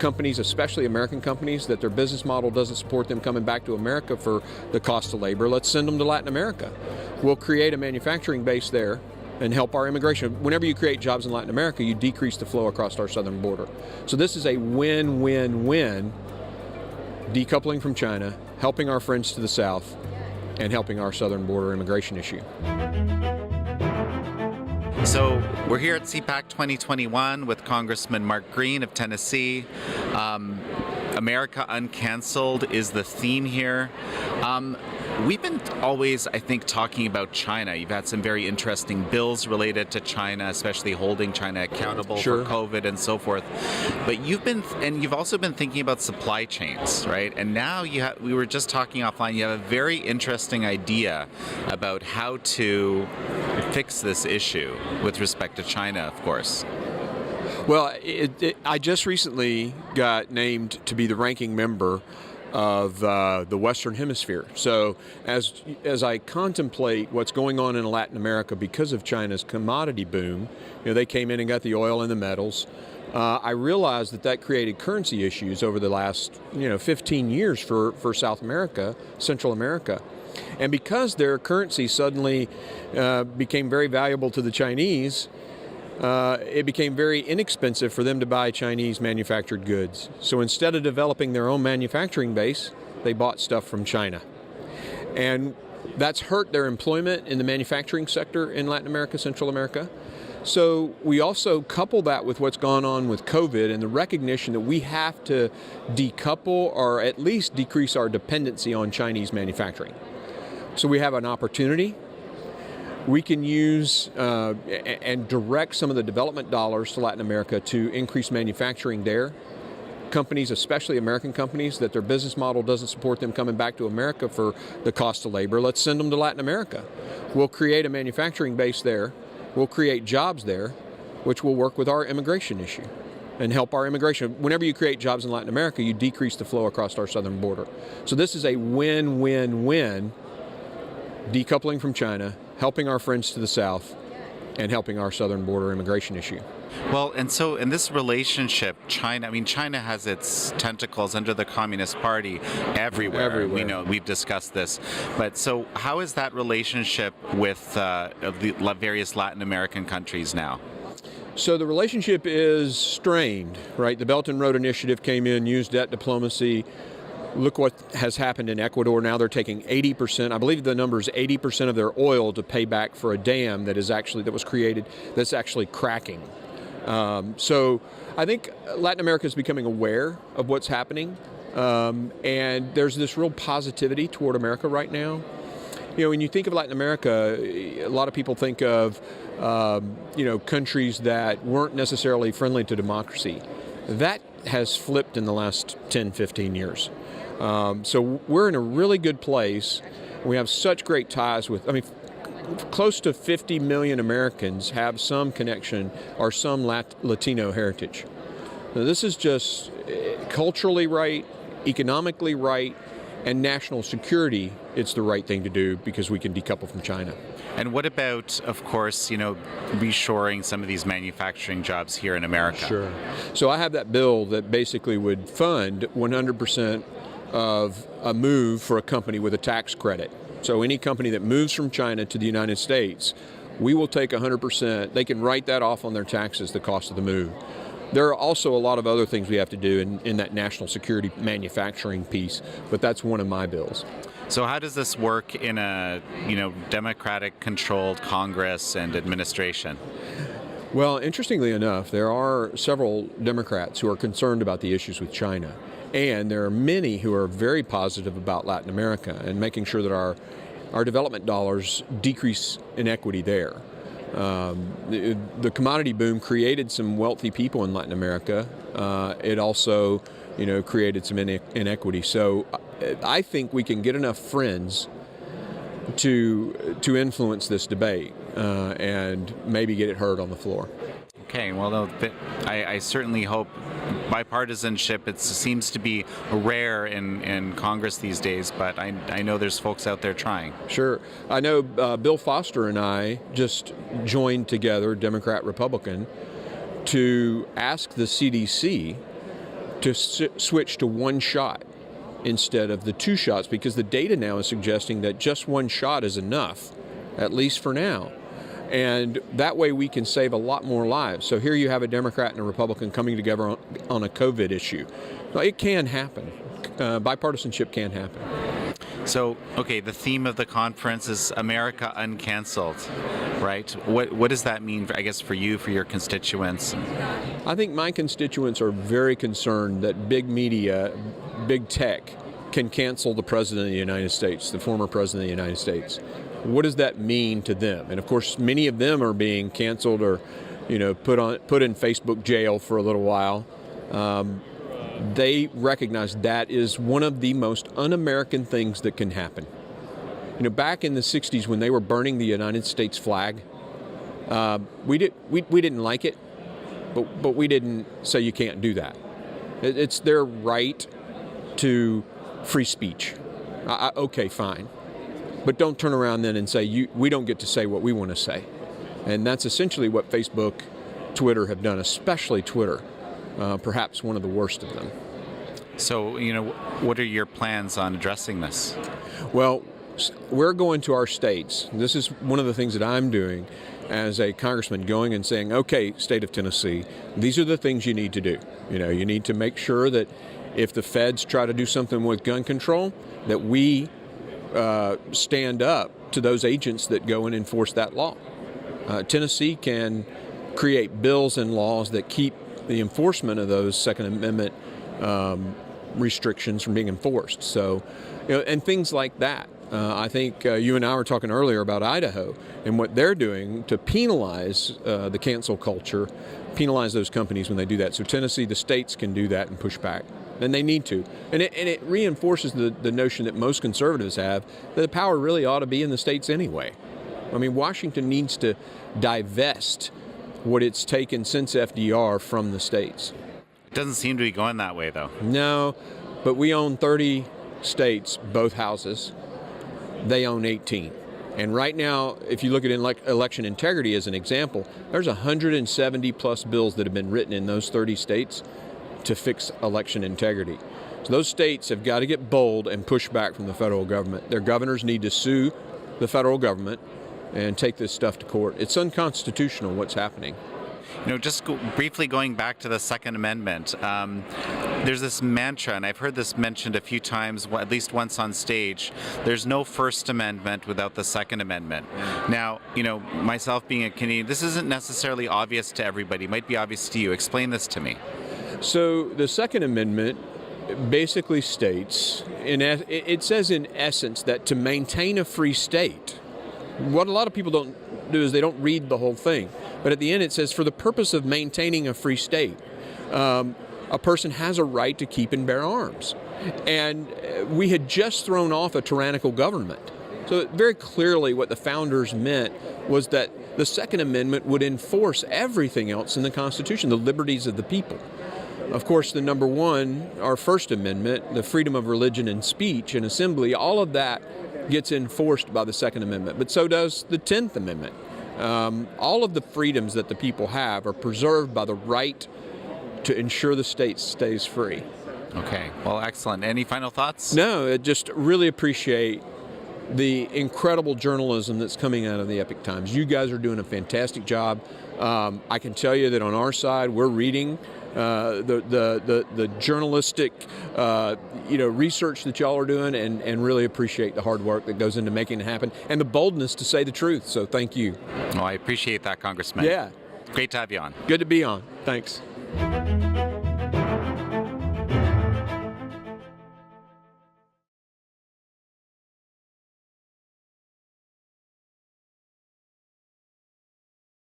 companies, especially American companies, that their business model doesn't support them coming back to America for the cost of labor. Let's send them to Latin America. We'll create a manufacturing base there and help our immigration. Whenever you create jobs in Latin America, you decrease the flow across our southern border. So this is a win-win-win, decoupling from China, helping our friends to the south, and helping our southern border immigration issue. So we're here at CPAC 2021 with Congressman Mark Green of Tennessee. America Uncanceled is the theme here. We've been always, I think, talking about China. You've had some very interesting bills related to China, especially holding China accountable for COVID and so forth. But you've also been thinking about supply chains, right? And now we were just talking offline, you have a very interesting idea about how to fix this issue with respect to China, of course. Well, I just recently got named to be the ranking member of the Western Hemisphere. So as I contemplate what's going on in Latin America because of China's commodity boom, they came in and got the oil and the metals. I realized that created currency issues over the last 15 years for South America, Central America. And because their currency suddenly became very valuable to the Chinese, it became very inexpensive for them to buy Chinese manufactured goods. So instead of developing their own manufacturing base, they bought stuff from China. And that's hurt their employment in the manufacturing sector in Latin America, Central America. So we also couple that with what's gone on with COVID and the recognition that we have to decouple or at least decrease our dependency on Chinese manufacturing. So we have an opportunity. We can use and direct some of the development dollars to Latin America to increase manufacturing there. Companies, especially American companies, that their business model doesn't support them coming back to America for the cost of labor, let's send them to Latin America. We'll create a manufacturing base there. We'll create jobs there, which will work with our immigration issue and help our immigration. Whenever you create jobs in Latin America, you decrease the flow across our southern border. So this is a win-win-win, decoupling from China, helping our friends to the south, and helping our southern border immigration issue. Well, and so in this relationship, China has its tentacles under the Communist Party everywhere. We know, we've discussed this. But so how is that relationship with the various Latin American countries now? So the relationship is strained, right? The Belt and Road Initiative came in, used debt diplomacy. Look what has happened in Ecuador. Now they're taking 80%, I believe the number is 80% of their oil to pay back for a dam that was created, that's actually cracking. So I think Latin America is becoming aware of what's happening, and there's this real positivity toward America right now. When you think of Latin America, a lot of people think of countries that weren't necessarily friendly to democracy. That has flipped in the last 10, 15 years. So we're in a really good place. We have such great ties with, close to 50 million Americans have some connection or some Latino heritage. Now, this is just culturally right, economically right, and national security, it's the right thing to do because we can decouple from China. And what about, of course, reshoring some of these manufacturing jobs here in America? Sure. So I have that bill that basically would fund 100% of a move for a company with a tax credit. So any company that moves from China to the United States, we will take 100%. They can write that off on their taxes, the cost of the move. There are also a lot of other things we have to do in that national security manufacturing piece, but that's one of my bills. So how does this work in a Democratic-controlled Congress and administration? Well, interestingly enough, there are several Democrats who are concerned about the issues with China. And there are many who are very positive about Latin America and making sure that our development dollars decrease inequity there. The commodity boom created some wealthy people in Latin America. It also, created some inequity. So I think we can get enough friends to influence this debate and maybe get it heard on the floor. Okay, well, I certainly hope bipartisanship, it seems to be rare in Congress these days, but I know there's folks out there trying. Sure. I know Bill Foster and I just joined together, Democrat, Republican, to ask the CDC to switch to one shot instead of the two shots, because the data now is suggesting that just one shot is enough, at least for now. And that way we can save a lot more lives. So here you have a Democrat and a Republican coming together on a COVID issue. Now, it can happen. Bipartisanship can happen. So, okay, the theme of the conference is America Uncanceled, right? What does that mean, I guess, for you, for your constituents? I think my constituents are very concerned that big media, big tech, can cancel the President of the United States, the former President of the United States. What does that mean to them? And of course, many of them are being canceled or, put in Facebook jail for a little while. They recognize that is one of the most un-American things that can happen. Back in the 60s when they were burning the United States flag, we didn't like it, but we didn't say you can't do that. It's their right to free speech. Okay, fine. But don't turn around then and say we don't get to say what we want to say. And that's essentially what Facebook, Twitter have done, especially Twitter. Perhaps one of the worst of them. So, what are your plans on addressing this? Well, we're going to our states. This is one of the things that I'm doing as a congressman, going and saying, okay, state of Tennessee, these are the things you need to do. You need to make sure that if the feds try to do something with gun control, that we stand up to those agents that go and enforce that law. Tennessee can create bills and laws that keep the enforcement of those Second Amendment restrictions from being enforced. So, and things like that. I think you and I were talking earlier about Idaho and what they're doing to penalize the cancel culture, penalize those companies when they do that. So Tennessee, the states can do that and push back. And they need to. And it reinforces the notion that most conservatives have that the power really ought to be in the states anyway. I mean, Washington needs to divest what it's taken since FDR from the states. It doesn't seem to be going that way, though. No, but we own 30 states, both houses. They own 18. And right now, if you look at election integrity as an example, there's 170 plus bills that have been written in those 30 states to fix election integrity. So those states have got to get bold and push back from the federal government. Their governors need to sue the federal government and take this stuff to court. It's unconstitutional what's happening. Just briefly going back to the Second Amendment, there's this mantra, and I've heard this mentioned a few times, at least once on stage, there's no First Amendment without the Second Amendment. Now, myself being a Canadian, this isn't necessarily obvious to everybody. It might be obvious to you. Explain this to me. So the Second Amendment basically states, it says in essence that to maintain a free state, what a lot of people don't do is they don't read the whole thing. But at the end it says, for the purpose of maintaining a free state, a person has a right to keep and bear arms. And we had just thrown off a tyrannical government. So very clearly what the founders meant was that the Second Amendment would enforce everything else in the Constitution, the liberties of the people. Of course, the number one, our First Amendment, the freedom of religion and speech and assembly, all of that gets enforced by the Second Amendment, but so does the 10th Amendment. All of the freedoms that the people have are preserved by the right to ensure the state stays free. Okay, well, excellent. Any final thoughts? No, I just really appreciate the incredible journalism that's coming out of the Epoch Times. You guys are doing a fantastic job. I can tell you that on our side, we're reading the journalistic research that y'all are doing, and really appreciate the hard work that goes into making it happen and the boldness to say the truth. So thank you. Oh, I appreciate that, Congressman. Yeah. Great to have you on. Good to be on. Thanks.